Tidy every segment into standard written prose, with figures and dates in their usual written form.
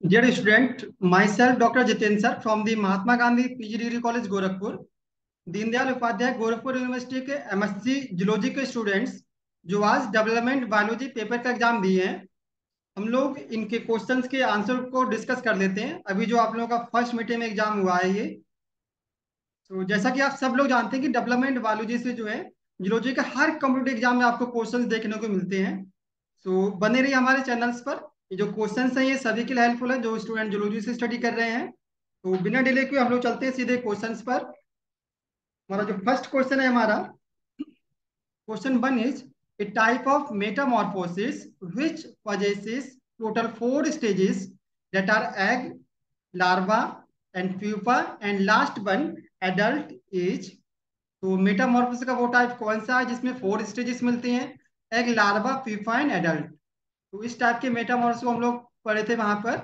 Dear student, myself Dr. Jiten sir from the Mahatma Gandhi PG Degree College Gorakhpur, Deendayal Upadhyay Gorakhpur university के MSc zoology के students जो आज development biology paper का exam दिए हैं, हम लोग इनके क्वेश्चंस के आंसर को डिस्कस कर लेते हैं। अभी जो आप लोगों का फर्स्ट मीटिंग में एग्जाम हुआ है ये, तो जैसा कि आप सब लोग जानते हैं कि डेवलपमेंट बायोलॉजी से जो है जूलॉजी के हर कंप्यूटर एग्जाम में आपको क्वेश्चंस देखने को मिलते हैं। तो बने रहिए हमारे चैनल्स पर। ये जो क्वेश्चंस हैं ये सभी के लिए हेल्पफुल है जो स्टूडेंट जूलॉजी से स्टडी कर रहे हैं। तो बिना डिले के हम लोग चलते हैं सीधे क्वेश्चंस पर। हमारा जो फर्स्ट क्वेश्चन है हमारा question one is a type of Metamorphosis which possesses total four stages that are egg, larva and pupa and last one adult age। तो मेटामॉर्फोसिस का वो टाइप कौन सा है जिसमें फोर स्टेजेस मिलती हैं? Egg, larva, pupa and adult. तो इस टाइप के मेटामॉर्फोसिस को हम लोग पढ़े थे वहां पर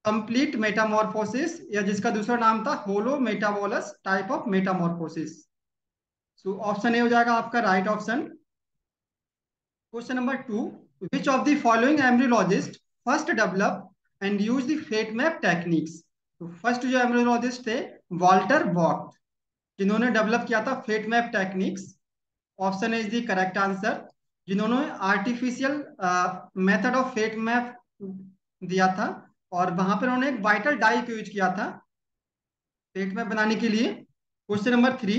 कंप्लीट मेटामॉर्फोसिस, या जिसका दूसरा नाम था holometabolous type of metamorphosis. So option A हो जाएगा आपका right option. Question number two, which of the following embryologist first develop and use the fate map techniques. तो फर्स्ट जो एम्ब्रियोलॉजिस्ट थे वॉल्टर बॉट, जिन्होंने डेवलप किया था fate map techniques. Option is the correct answer. जिन्होंने artificial method of fate map दिया था और वहां पर उन्होंने एक वाइटल डाई को यूज किया था पेट में बनाने के लिए। Question number three,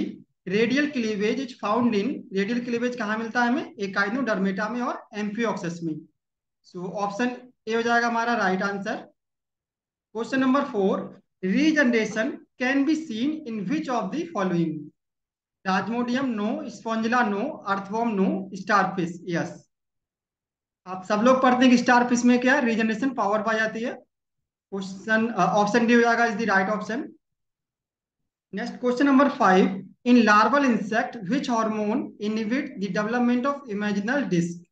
radial cleavage is found in, radial cleavage कहाँ मिलता है हमें? एकाइनोडर्मेटा में और एम्फियोक्सेस में। सो ऑप्शन ए हो जाएगा हमारा right answer. Question number four, regeneration can be seen in which of the following. Plasmodium no, spongilla no, earthworm no, starfish yes. आप सब लोग पढ़ते हैं कि स्टारफिश में क्या रीजनरेशन पावर पाई जाती है। क्वेश्चन ऑप्शन डी हो जाएगा is the right option. Next question number five, in larval insect which hormone inhibit the development of imaginal disc.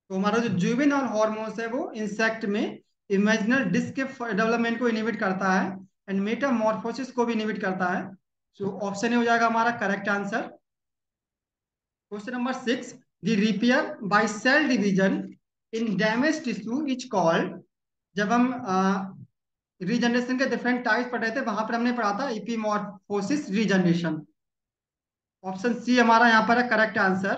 तो हमारा जो जुवेनाइल हार्मोन्स है वो इंसेक्ट में इमेजिनल डिस्क के डेवलपमेंट को इनहिबिट करता है एंड मेटामॉर्फोसिस को भी इनहिबिट करता है। सो ऑप्शन ए हो जाएगा हमारा correct answer. Question number six, the repair by cell division in damage tissue is called. जब हम रीजनरेशन के डिफरेंट टाइप्स पढ़ रहे थे वहां पर हमने पढ़ा था इपीमॉर्फोसिस रीजनरेशन। ऑप्शन सी हमारा यहाँ पर है correct answer.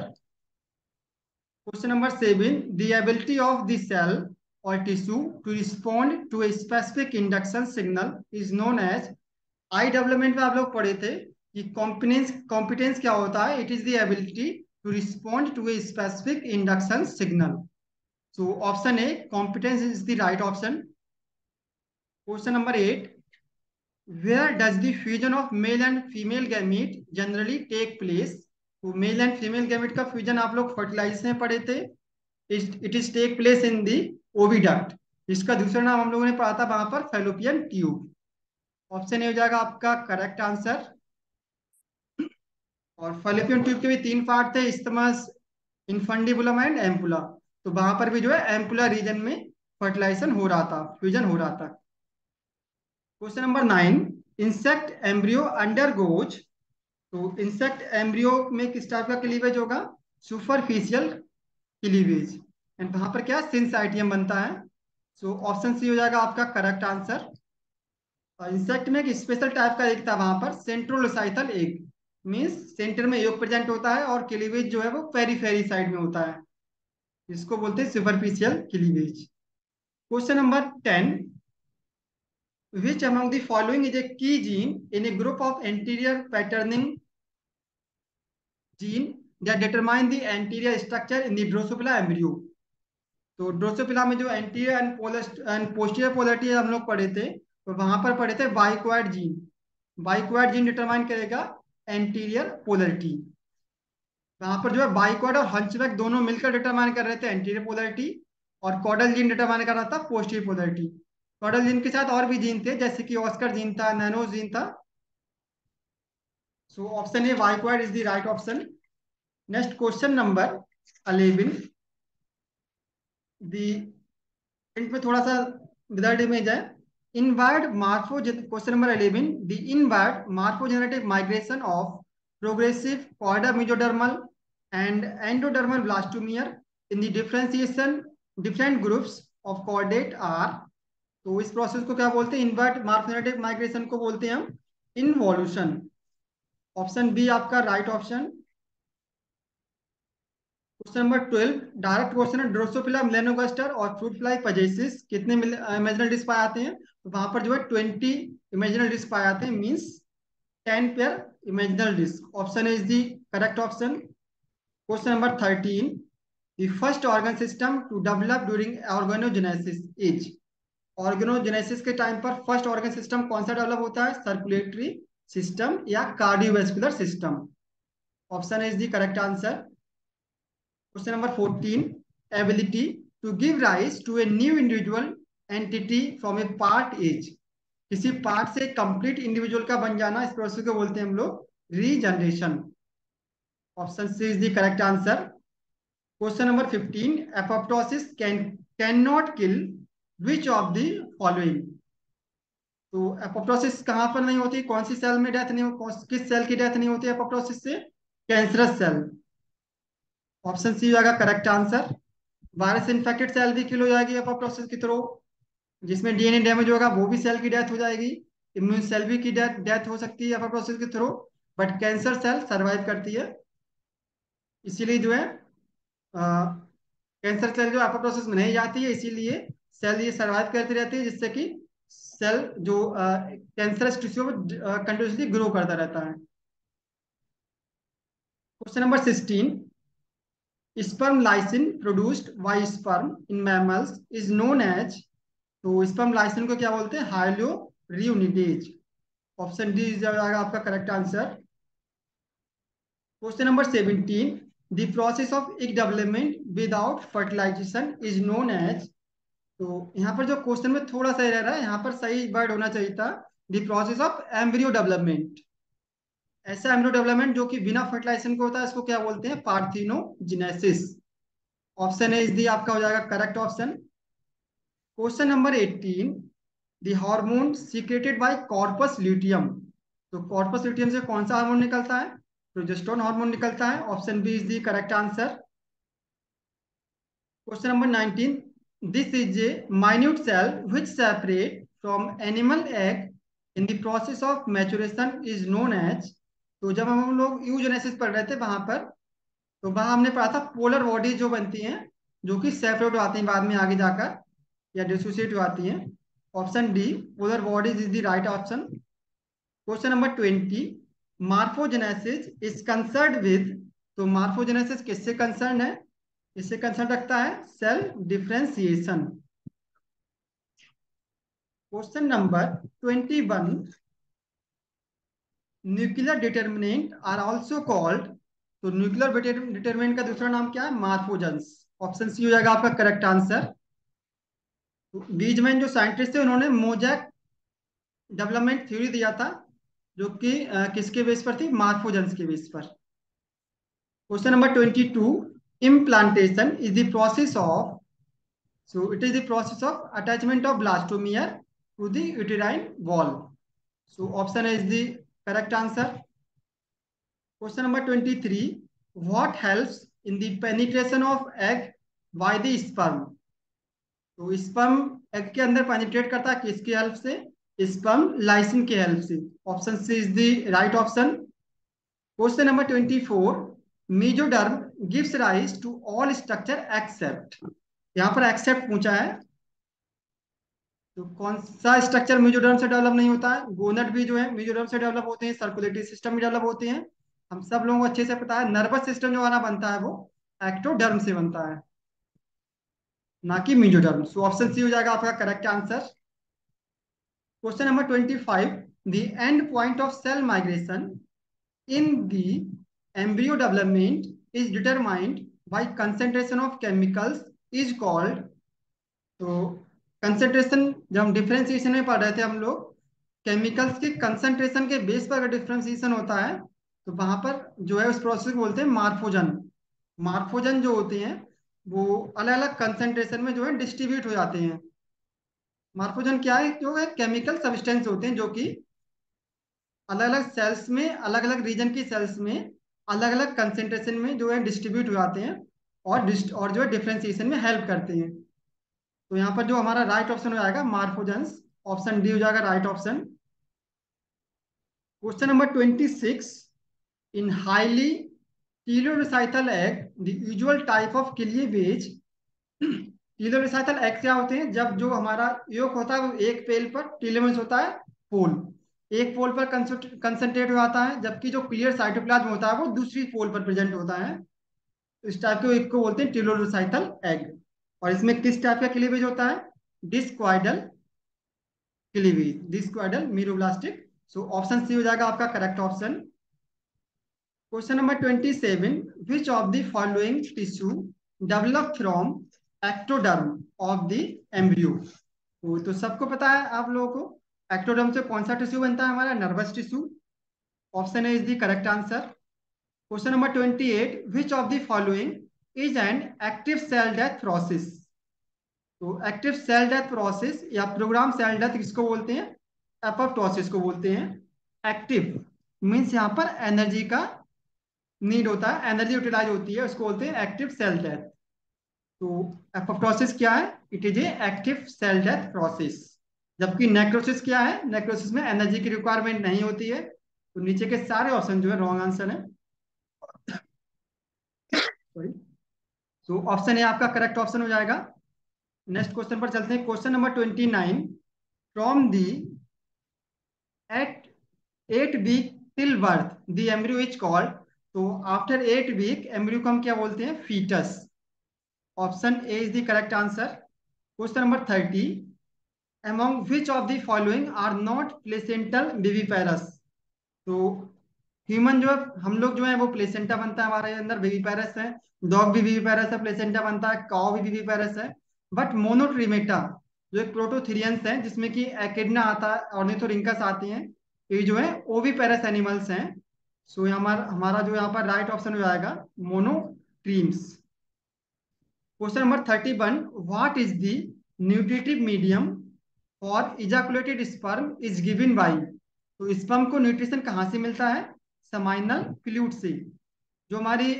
Question number seven, the ability of the cell और tissue to respond to a specific induction signal is known as. Eye development में आप लोग पढ़े थे कि कॉम्पिटेंस कॉम्पिटेंस क्या होता है? It is the ability to respond to a specific induction signal. So option A competence is the right option. Question number eight, where does the fusion of male and female gamete generally take place। तो male and female gamete का fusion आप लोग fertilisation में पढ़े थे। It is take place in the oviduct, जिसका दूसरा नाम हम लोगों ने पढ़ा था वहां पर फैलोपियन ट्यूब। ऑप्शन ए हो जाएगा आपका करेक्ट आंसर। और फैलोपियन ट्यूब के भी तीन पार्ट थे, इस्थमस, इनफंडिबुलम एंड एम्पुला। तो वहां पर भी जो है एम्पुला रीजन में फर्टिलाइजेशन हो रहा था, फ्यूजन हो रहा था। Question number nine, insect embryo undergoes. तो इंसेक्ट एम्ब्रियो में किस टाइप का क्लीवेज होगा? Superficial cleavage. एंड वहां पर क्या सिंसाइटियम बनता है। सो ऑप्शन सी हो जाएगा आपका करेक्ट आंसर। इंसेक्ट में एक स्पेशल टाइप का एग था वहां पर सेंट्रोलोसाइथल एग, मीन्स सेंटर में योग प्रेजेंट होता है और क्लीवेज जो है वो पेरीफेरी साइड में होता है, इसको बोलते हैं superficial cleavage. Question number ten, which among the following is a key gene in a group of anterior patterning gene that determine the anterior structure in the Drosophila embryo। तो Drosophila में जो anterior and posterior polarity हम लोग पढ़े थे, तो वहां पर पढ़े थे biquad gene. Biquad gene determine करेगा एंटीरियर पोलरिटी। वहां पर जो है बाइक्वाड और हंचबैक दोनों मिलकर डिटरमाइन कर रहे थे एंटीरियर पोलरिटी, और कॉडल जीन डिटरमाइन कर रहा था पोस्टीरियर पोलरिटी। कॉडल जीन के साथ और भी जीन थे जैसे कि ऑस्कर जीन था, नैनो जीन था। So option A bicoid is the right option. Next question number 11, दी प्रिंट में थोड़ा सा विदाउट इमेज है। इनवर्ड मार्फो, question number 11, the inward morphogenetic migration of progressive chorda mesodermal and endodermal blastomere in the differentiation different groups of chordate are. तो इस process को क्या बोलते हैं? इनवर्ट मॉर्फोजेनेटिक माइग्रेशन को बोलते हैं हम इनवॉल्यूशन। ऑप्शन बी आपका right option. Question number 12 direct question है, ड्रोसोफिला मेलानोगास्टर और फ्रूट फ्लाई पजेसिस कितने इमेजिनल डिस्क पाए जाते हैं? तो वहां पर जो है 20 इमेजिनल डिस्क पाए जाते हैं, means 10 pair imaginal disk. Option is the correct option. Question number 13. The first organ system to develop during organogenesis is? Organogenesis के टाइम पर फर्स्ट ऑर्गन सिस्टम कौन सा डेवलप होता है? सर्कुलेटरी सिस्टम या cardiovascular system? Option is the correct answer. Question number 14. Ability to give rise to a new individual entity from a part is? किसी part से complete individual का बन जाना, इस प्रोसेस को बोलते हैं हम लोग regeneration. Option C is the correct answer. Question number 15. Apoptosis can not kill which of the following? तो एपोप्टोसिस कहां पर नहीं होती? कौन सी सेल में डेथ नहीं हो, किस सेल की डेथ नहीं होती है एपोप्टोसिस से? Cancerous cell. ऑप्शन सी होगा correct answer. Virus infected cell भी किल हो जाएगी एपोप्टोसिस के थ्रू, जिसमें डीएनए डैमेज होगा वो भी सेल की डेथ हो जाएगी। इम्यून सेल भी की डेथ डेथ हो सकती है एपोप्टोसिस के through, but cancer cell survive करती है। इसीलिए जो है कैंसर सेल जो एपोप्टोसिस में नहीं जाती है, इसीलिए सेल ये सरवाइव करती रहती है, जिससे कि सेल जो कैंसरस टिश्यू में कंटिन्यूसली ग्रो करता रहता है। Question number 16. Sperm lysin produced by sperm in mammals is known as? तो स्पर्म लाइसिन को क्या बोलते हैं? हाइलोरियोनिडेज। ऑप्शन डी इज जाएगा आपका correct answer. Question number 17. The process of egg development without fertilisation is known as? तो यहाँ पर जो क्वेश्चन में थोड़ा सा एरर है, यहाँ पर सही वर्ड होना चाहिए था the process of embryo development. ऐसा एम्ब्रियो डेवलपमेंट जो कि बिना फर्टिलाइजेशन को होता है, इसको क्या बोलते हैं? Parthenogenesis. Option A is the आपका हो जाएगा correct option. Question number 18. The hormone secreted by corpus luteum? तो कॉर्पस ल्यूटियम से कौन सा हार्मोन निकलता है? प्रोजेस्टेरोन हार्मोन निकलता है। Option B is the correct answer. Question number 19. This is a minute cell which separate from animal egg in the process of maturation is known as? तो जब हम लोग यूजेनेसिस पढ़ रहे थे वहां पर, तो वहां हमने पढ़ा था पोलर बॉडीज जो बनती हैं, जो कि सेपरेट हो आती हैं बाद में आगे जाकर, या डिसोसिएट हो आती हैं। Option D polar bodies is the right option. Question number 20. Morphogenesis is concern with? तो मार्फोजेनेसिस किससे कंसर्न है? इससे कंसर्न रखता है cell differentiation. Question number 21. Nuclear determinant are also called? तो न्यूक्लियर डिटर्मिनेंट का दूसरा नाम क्या है? मार्फोजेंस। ऑप्शन सी हो जाएगा आपका करेक्ट आंसर। तो बीजमैन जो साइंटिस्ट थे, उन्होंने मोजैक डेवलपमेंट थ्योरी दिया था, जो कि किसके बेस पर थी? मार्फोजेंस के बेस पर। Question number 22. Implantation is the process of? So it is the process of attachment of blastomere to the uterine wall. So option is the correct answer. Question number 23. What helps in the penetration of egg by the sperm? तो sperm egg के अंदर penetrate करता है किसकी help से? Sperm lysin की help से। Option C is the right option. Question number 24. Mesoderm gives rise to all structure except? यहाँ पर एक्सेप्ट पूछा है, तो कौन सा स्ट्रक्चर मेजोडर्म से डेवलप नहीं होता है? गोनड भी जो है मेजोडर्म से डेवलप होते हैं, सर्कुलेटरी सिस्टम भी डेवलप होते हैं। हम सब लोगों को अच्छे से पता है नर्वस सिस्टम जो हमारा बनता है वो एक्टोडर्म से बनता है, ना कि मेजोडर्म। सो ऑप्शन सी हो जाएगा आपका correct answer. Question number 25. The end point of cell migration in the embryo development is determined by concentration of chemicals is called? तो कंसेंट्रेशन, जब हम डिफरेंशिएशन में पढ़ रहे थे हम लोग, केमिकल्स के कंसेंट्रेशन के बेस पर अगर डिफरेंशिएशन होता है, तो वहां पर जो है उस प्रोसेस को बोलते हैं मार्फोजन। मार्फोजन जो होते हैं वो अलग अलग कंसेंट्रेशन में जो है डिस्ट्रीब्यूट हो जाते हैं। मार्फोजन क्या है? जो है केमिकल सब्सटेंस होते हैं जो कि अलग अलग सेल्स में, अलग अलग रीजन की सेल्स में अलग अलग कंसेंट्रेशन में जो है डिस्ट्रीब्यूट हो जाते हैं, और जो है डिफरेंशिएशन में हेल्प करते हैं। तो यहाँ पर जो हमारा राइट ऑप्शन हो जाएगा मार्फोजेंस, ऑप्शन डी हो जाएगा right option. Question number 26, in highly telolecithal egg the usual type of cleavage. Telolecithal egg क्या होते हैं? जब जो हमारा योग होता है वो एक पेल पर, टीलोमेरस होता है पोल, एक पोल पर कंसंट्रेट हो जाता है, जबकि जो क्लियर साइटोप्लाज्म होता है वो दूसरी पोल पर प्रेजेंट होता है। इस टाइप के एक को बोलते हैं टीलोरिसाइकल एग। और इसमें किस टाइप का क्लीवेज होता है? Discoidal cleavage, discoidal meroblastic. So option C हो जाएगा आपका correct option. Question number 27, which of the following tissue develop from ectoderm of the embryo? तो सबको पता है आप लोगों को एक्टोडर्म से कौन सा टिश्यू बनता है? हमारा nervous tissue. Option A is the correct answer. Question number 28, which of the following is an active cell death process? तो एक्टिव सेल डेथ प्रोसेस या प्रोग्राम सेल डेथ किसको बोलते हैं? एपोप्टोसिस को बोलते हैं। एक्टिव मीन्स यहाँ पर एनर्जी का नीड होता है, एनर्जी यूटिलाइज होती है, उसको बोलते हैं एक्टिव सेल डेथ। तो एपोप्टोसिस क्या है? It is a active cell death process. जबकि नेक्रोसिस क्या है? नेक्रोसिस में एनर्जी की रिक्वायरमेंट नहीं होती है। तो नीचे के सारे ऑप्शन जो है रॉन्ग आंसर है। सॉरी। तो ऑप्शन ए आपका करेक्ट ऑप्शन हो जाएगा। नेक्स्ट क्वेश्चन पर चलते हैं। Question number 29, from the eight 8 week till birth the embryo is called. तो आफ्टर 8 वीक एम्ब्रियो को हम क्या बोलते हैं? Foetus. Option A is the correct answer. Question number 30, among which of the following are not placental viviparous? तो human जो है, हम लोग जो है वो प्लेसेंटा बनता है हमारे अंदर, विविपेरस है। डॉग भी विविपेरस है, प्लेसेंटा बनता है। काऊ भी विविपेरस है। बट मोनोट्रीमेटा जो एक प्रोटोथीरियंस है, जिसमें कि एकिडना आता है, ऑर्निथोरिंकस आते हैं, ये जो है ओविपेरस एनिमल्स हैं। सो हमारा हमारा जो यहाँ पर राइट ऑप्शन हो जाएगा monotremes. Question number 31, what is the nutritive medium और इजाकुलेटेड स्पर्म इज गिवन बाई? तो स्पर्म को न्यूट्रिशन कहाँ से मिलता है? समाइनल फ्लूइड से। जो हमारी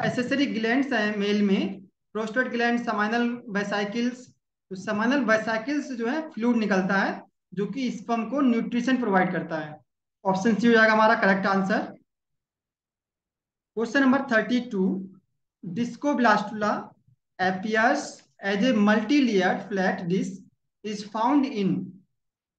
एसेसरी ग्लैंड्स हैं मेल में, प्रोस्टेट ग्लैंड, समाइनल वेसाइकिल्स। तो समाइनल वेसाइकिल्स जो है फ्लूइड निकलता है, जो कि स्पर्म को न्यूट्रिशन प्रोवाइड करता है। ऑप्शन सी हो जाएगा हमारा correct answer. Question number 32, डिस्कोब्लास्टुला appears as a multi-layered flat dish is found in।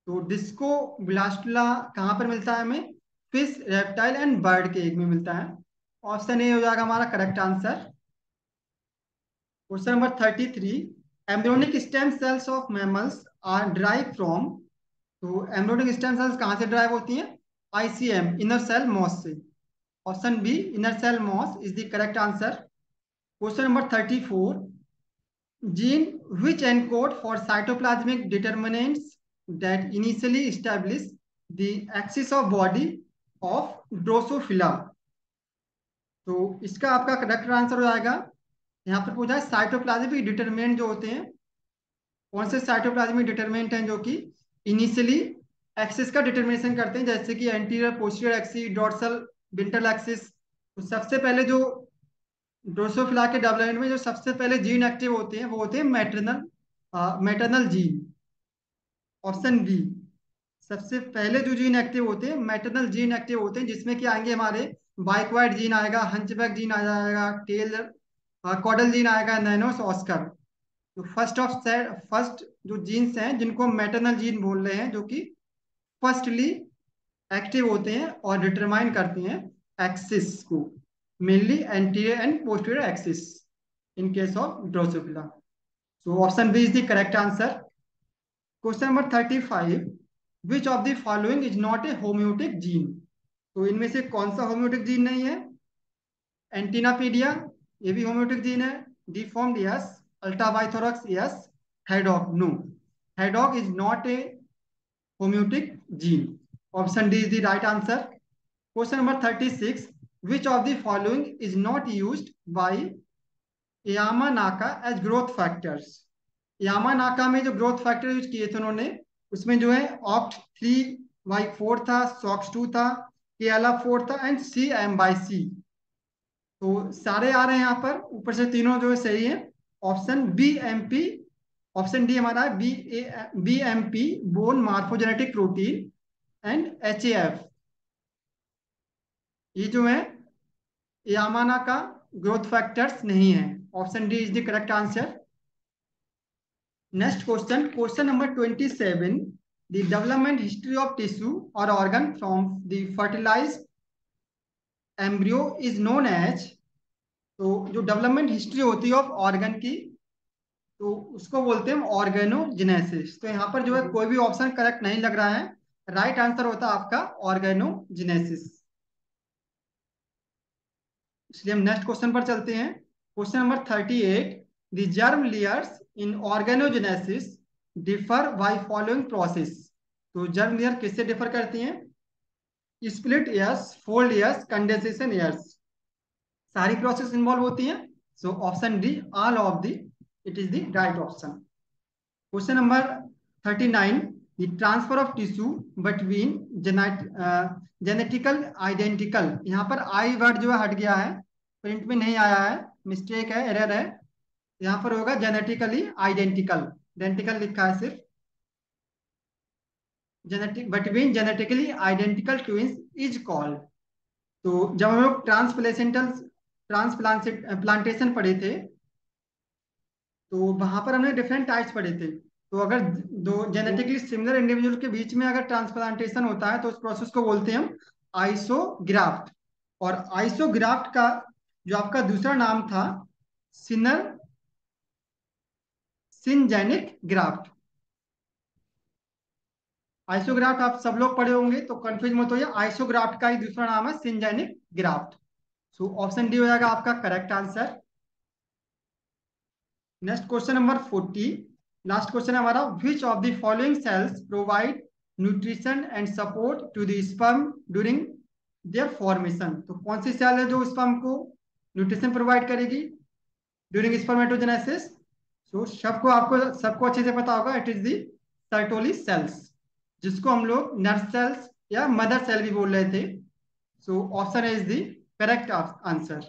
तो डिस्कोब्लास्टुला कहाँ पर मिलता है हमें? फिश, रेप्टाइल एंड बर्ड के एग में मिलता है। ऑप्शन ए हो जाएगा हमारा correct answer. Question number 33, embryonic stem cells of mammals are derive from. तो एम्ब्रियोनिक स्टेम सेल्स कहाँ से ड्राइव होती हैं? आईसीएम, इनर सेल मॉस से। Option B inner cell mass is the correct answer. Question number 34, gene which encode for cytoplasmic determinants that initially establish the axis of body of Drosophila। तो इसका आपका correct answer हो जाएगा, यहाँ पर पूछा है साइटोप्लाज्मिक डिटरमिनेंट जो होते हैं, कौन से साइटोप्लाज्मिक डिटरमिनेंट हैं जो कि इनिशियली एक्सिस का डिटरमिनेशन करते हैं, जैसे कि anterior posterior axis, dorsal ventral axis. तो सबसे पहले जो ड्रोसोफिला के डेवलपमेंट में जो सबसे पहले जीन एक्टिव होते हैं वो होते हैं maternal maternal gene. Option B, सबसे पहले जो जीन एक्टिव होते हैं मैटरनल जीन एक्टिव होते हैं, जिसमें कि आएंगे हमारे बाइक्वाइड जीन आएगा, हंचबैक जीन आ जाएगा, टेल कॉडल जीन आएगा, नैनोस ऑस्कर। तो फर्स्ट जो जीन्स हैं जिनको मैटरनल जीन बोल रहे हैं, जो कि फर्स्टली एक्टिव होते हैं और डिटरमाइन करते हैं एक्सिस को, mainly anterior and posterior axis in case of drosophila. So option B is the correct answer. Question number 35, which of the following is not a homeotic gene? तो इनमें से कौन सा होम्योटिक जीन नहीं है? एंटीनापीडिया, ये भी होम्योटिक जीन है। Deformed yes, ultrabithorax yes, haddock no. Haddock is not a homeotic gene. Option D is the right answer. Question number 36, which of the following is not used by Yamanaka as growth factors? Yamanaka में जो growth factor use किए थे उन्होंने, उसमें जो है OCT3/4 था, SOX2 था, KLA4 था एंड CM/C। तो सारे आ रहे हैं यहाँ पर ऊपर से, तीनों जो है सही है। Option B MP option D हमारा है BMP, bone morphogenetic protein, and HAF, ये जो है यामाना का ग्रोथ फैक्टर्स नहीं है। Option D is the correct answer. Next question, question number 27, the development history of tissue और organ from the fertilised embryo is known as. तो जो development history होती है ऑफ ऑर्गन की, तो उसको बोलते हैं ऑर्गेनोजेनेसिस। तो यहाँ पर जो है कोई भी ऑप्शन करेक्ट नहीं लग रहा है, राइट आंसर होता है आपका ऑर्गेनोजेनेसिस। इसलिए हम नेक्स्ट क्वेश्चन पर चलते हैं। Question number 38, the germ layers in organogenesis differ by following process. तो जर्म लेयर किससे डिफर करती हैं? Split airs, fold airs, condensation airs, सारी प्रोसेस इन्वॉल्व होती हैं। So option D all of the, it is the right option. Question number 39, the transfer of tissue between genetical identical. यहाँ पर आई word जो है हट गया है, प्रिंट में नहीं आया है, मिस्टेक है, एरर है। यहाँ पर होगा जेनेटिकली आइडेंटिकल, आइडेंटिकल लिखा है सिर्फ। Genetic between genetically identical twins is called. तो जब हम लोग ट्रांसप्लेसेंटल ट्रांसप्लांटेशन पढ़े थे, तो वहां पर हमने डिफरेंट टाइप्स पढ़े थे। तो अगर दो जेनेटिकली सिमिलर इंडिविजुअल के बीच में अगर ट्रांसप्लांटेशन होता है, तो उस प्रोसेस को बोलते हैं हम आइसोग्राफ्ट। और आइसोग्राफ्ट का जो आपका दूसरा नाम था, सिनर सिनजेनिक ग्राफ्ट। आइसोग्राफ्ट आप सब लोग पढ़े होंगे, तो कंफ्यूज मत होइए, आइसोग्राफ्ट का ही दूसरा नाम है syngenic graft. So option D हो जाएगा आपका correct answer. Next question number 40, last question है हमारा, which of the following cells provide nutrition and support to the sperm during their formation. तो कौन सी सेल है जो स्पर्म को न्यूट्रिशन प्रोवाइड करेगी ड्यूरिंग स्पर्मेटोजेनेसिस? तो सबको अच्छे से पता होगा, it is the Sertoli cells, जिसको हम लोग नर्व सेल्स या मदर सेल भी बोल रहे थे। So option is the correct answer.